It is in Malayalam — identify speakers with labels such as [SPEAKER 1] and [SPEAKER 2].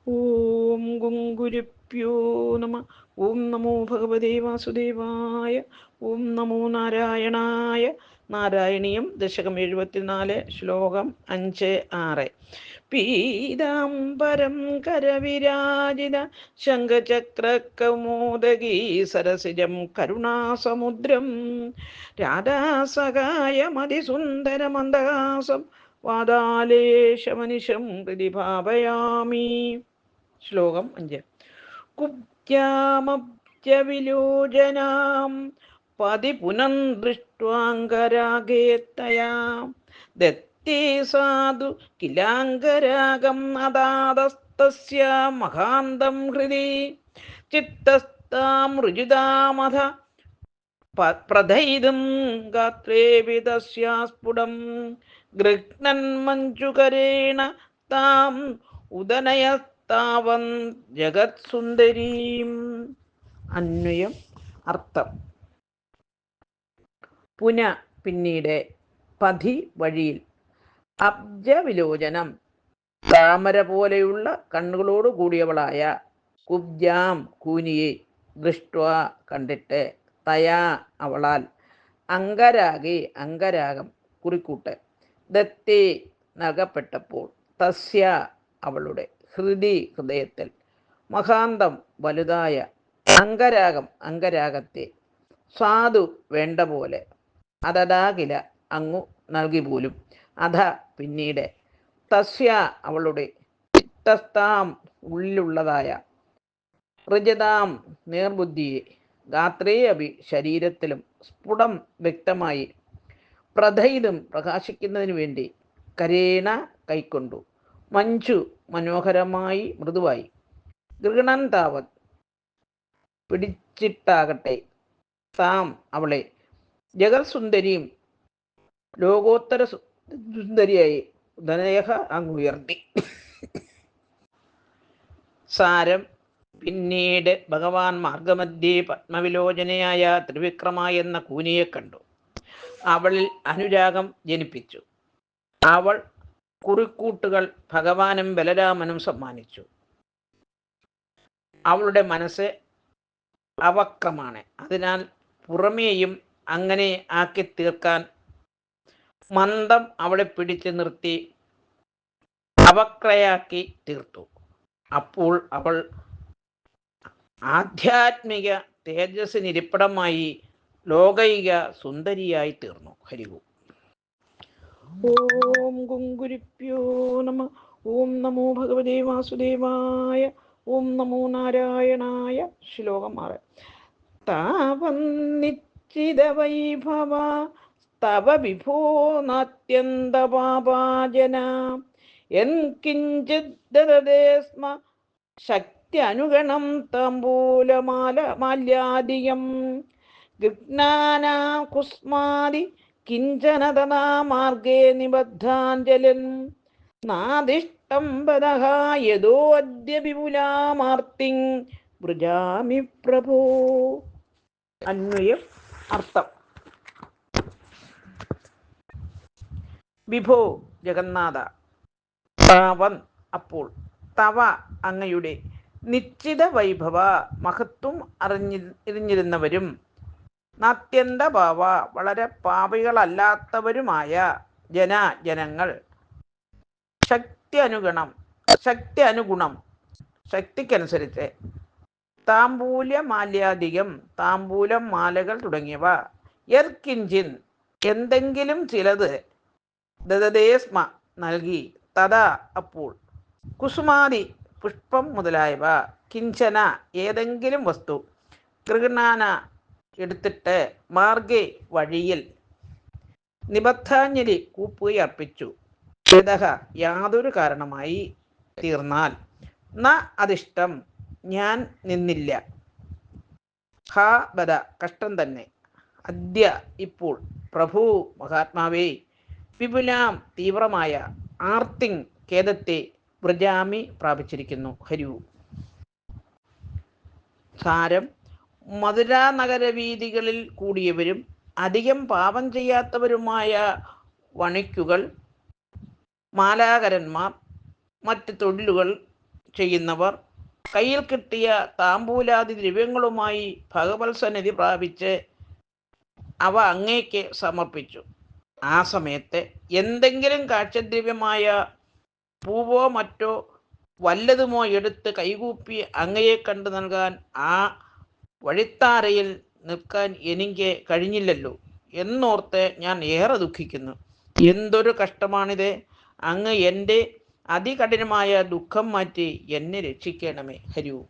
[SPEAKER 1] ഓം ഗുങ്കുരുപ്യോ നമ. ഓം നമോ ഭഗവതേ വാസുദേവായ. ഓം നമോ നാരായണായ. നാരായണീയം ദശകം 74, ശ്ലോകം 5-6. പീതാംബരം കരവിരാജിത ശംഖചക്രകൗമോദഗീ സരസിജം കരുണാസമുദ്രം രാധാസഹായമതിസുന്ദരമന്ദഹാസം വാതാലേശമനിശം ഹൃദി ഭാവയാമി. ശ്ലോകം 5. കുബ്ജാമബ്ജവിലോചനാം പതി പുനഃദൃഷ്ട്വാംഗരാഗേത്തയാ ദത്തേ സാധു കിലാംഗരാഗം അദാതസ്തസ്യ മഹാന്തം ഹൃദി ചിത്തസ്താം രുജിതാമധ പ്രഥയിതും ഗാത്രേപി തസ്യാസ്ഫുടം ഗൃഹ്ണൻ മഞ്ജുകരേണ താം ഉദനയത്താവൻ ജഗത്സുന്ദരീം. അന്വയം. അർത്ഥം. പുന പിന്നീട്, പഥി വഴിയിൽ, അബ്ജവിലോചനം താമര പോലെയുള്ള കണ്ണുകളോട് കൂടിയവളായ, കുബ്ജാം കൂനിയെ, ദൃഷ്ട്വ കണ്ടിട്ട്, തയാ അവളാൽ, അംഗരാഗേ അംഗരാഗം കുറിക്കൂട്ട്, ദത്തേ നൽകപ്പെട്ടപ്പോൾ, തസ്യ അവളുടെ, ഹൃദി ഹൃദയത്തിൽ, മഹാന്തം വലുതായ, അംഗരാഗം അംഗരാഗത്തെ, സാധു വേണ്ട പോലെ, അതടാകില അങ്ങു നൽകി പോലും, അധ പിന്നീട്, തസ്യ അവളുടെ, ചിത്തസ്ഥാം ഉള്ളിലുള്ളതായ, ഋജതാം നേർബുദ്ധിയെ, ഗാത്രേ അഭി ശരീരത്തിലും, സ്ഫുടം വ്യക്തമായി, പ്രഥയിതും പ്രകാശിക്കുന്നതിനു വേണ്ടി, കരേണ കൈക്കൊണ്ടു, മഞ്ജു മനോഹരമായി മൃദുവായി, ഗൃഹണൻ താവത് പിടിച്ചിട്ടാകട്ടെ, താം അവളെ, ജഗത്സുന്ദരിയും ലോകോത്തര സുന്ദരിയായി, ഉദനയഹ അങ്ങുയർത്തി. സാരം. പിന്നീട് ഭഗവാൻ മാർഗമധ്യേ പത്മവിലോചനയായ ത്രിവിക്രമ എന്ന കൂനിയെ കണ്ടു. അവളിൽ അനുരാഗം ജനിപ്പിച്ചു. അവൾ കുറിക്കൂട്ടുകൾ ഭഗവാനും ബലരാമനും സമ്മാനിച്ചു. അവളുടെ മനസ്സ് അവക്രമാണ്. അതിനാൽ പുറമേയും അങ്ങനെ ആക്കി തീർക്കാൻ മന്ദം അവളെ പിടിച്ചു നിർത്തി അവക്രയാക്കി തീർത്തു. അപ്പോൾ അവൾ ആധ്യാത്മിക തേജസ്സിനിരിപ്പിടമായി ലോകൈക സുന്ദരിയായി തീർന്നു. ഹരിഗു. ഓം ഗുങ്കുരുപ്യോ നമ. ഓം നമോ ഭഗവതേ വാസുദേവായ. ഓം നമോ നാരായണായ. ശ്ലോകം 6. താവന്നിശ്ചിത വൈഭവ തവ വിഭോ നാത്യന്തപാപാജന യത്കിഞ്ചിദദേ സ്മ ശക്തി അനുഗണം താംബൂലമാല മാല്യാദിയം ഗൃഹ്ണാനാ കുസ്മാദി കിഞ്ചന തഥാ മാർഗേ നിബദ്ധാഞ്ജലിൻ നാദിഷ്ടം വദഃ യദോ അദ്യ വിപുലാമാർത്തിം വൃജാമി പ്രഭോ. അന്വയം. അർത്ഥം. വിഭോ ജഗന്നാഥ, താവൻ അപ്പോൾ, തവ അങ്ങയുടെ, നിശ്ചിത വൈഭവ മഹത്വം അറിഞ്ഞിരുന്നവരും, നാത്യന്ത ഭാവ വളരെ പാപികളല്ലാത്തവരുമായ ജനങ്ങൾ, ശക്തി അനുഗുണം ശക്തിക്കനുസരിച്ച്, താംബൂല്യ മാല്യാധികം താംബൂലം മാലകൾ തുടങ്ങിയവ, യത്കിഞ്ചിൻ എന്തെങ്കിലും ചിലത്, ദദദേസ്മ നൽകി, തഥാ അപ്പോൾ, കുസുമാതി പുഷ്പം മുതലായവ, കിഞ്ചന ഏതെങ്കിലും വസ്തു, ഗൃഹണാന എടുത്തിട്ട്, മാർഗേ വഴിയിൽ, നിബദ്ധാഞ്ജലി കൂപ്പുകയർപ്പിച്ചു, യതഃ യാതൊരു കാരണമായി തീർന്നാൽ, ന അധിഷ്ടം ഞാൻ നിന്നില്ല, ഹാ ബദ കഷ്ടം തന്നെ, അദ്യ ഇപ്പോൾ, പ്രഭു മഹാത്മാവേ, വിപുലാം തീവ്രമായ, ആർത്തിങ് ഖേദത്തെ, വ്രജാമി പ്രാപിച്ചിരിക്കുന്നു. ഹരിവു. സാരം. മധുരാ നഗരവീഥികളിൽ കൂടിയവരും അധികം പാപം ചെയ്യാത്തവരുമായ വണിക്കുകൾ, മാലാകരന്മാർ, മറ്റ് തൊഴിലുകൾ ചെയ്യുന്നവർ കയ്യിൽ കിട്ടിയ താമ്പൂലാദി ദ്രവ്യങ്ങളുമായി ഭഗവത് സന്നിധി പ്രാപിച്ച് അവ അങ്ങേക്ക് സമർപ്പിച്ചു. ആ സമയത്ത് എന്തെങ്കിലും കാഴ്ചദ്രവ്യമായ പൂവോ മറ്റോ വല്ലതുമോ എടുത്ത് കൈകൂപ്പി അങ്ങയെ കണ്ടു നൽകാൻ ആ വഴിത്താരയിൽ നിൽക്കാൻ എനിക്ക് കഴിഞ്ഞില്ലല്ലോ എന്നോർത്ത് ഞാൻ ഏറെ ദുഃഖിക്കുന്നു. എന്തൊരു കഷ്ടമാണിത്! അങ്ങ് എൻ്റെ അതികഠിനമായ ദുഃഖം മാറ്റി എന്നെ രക്ഷിക്കണമേ. ഹരി ഓം.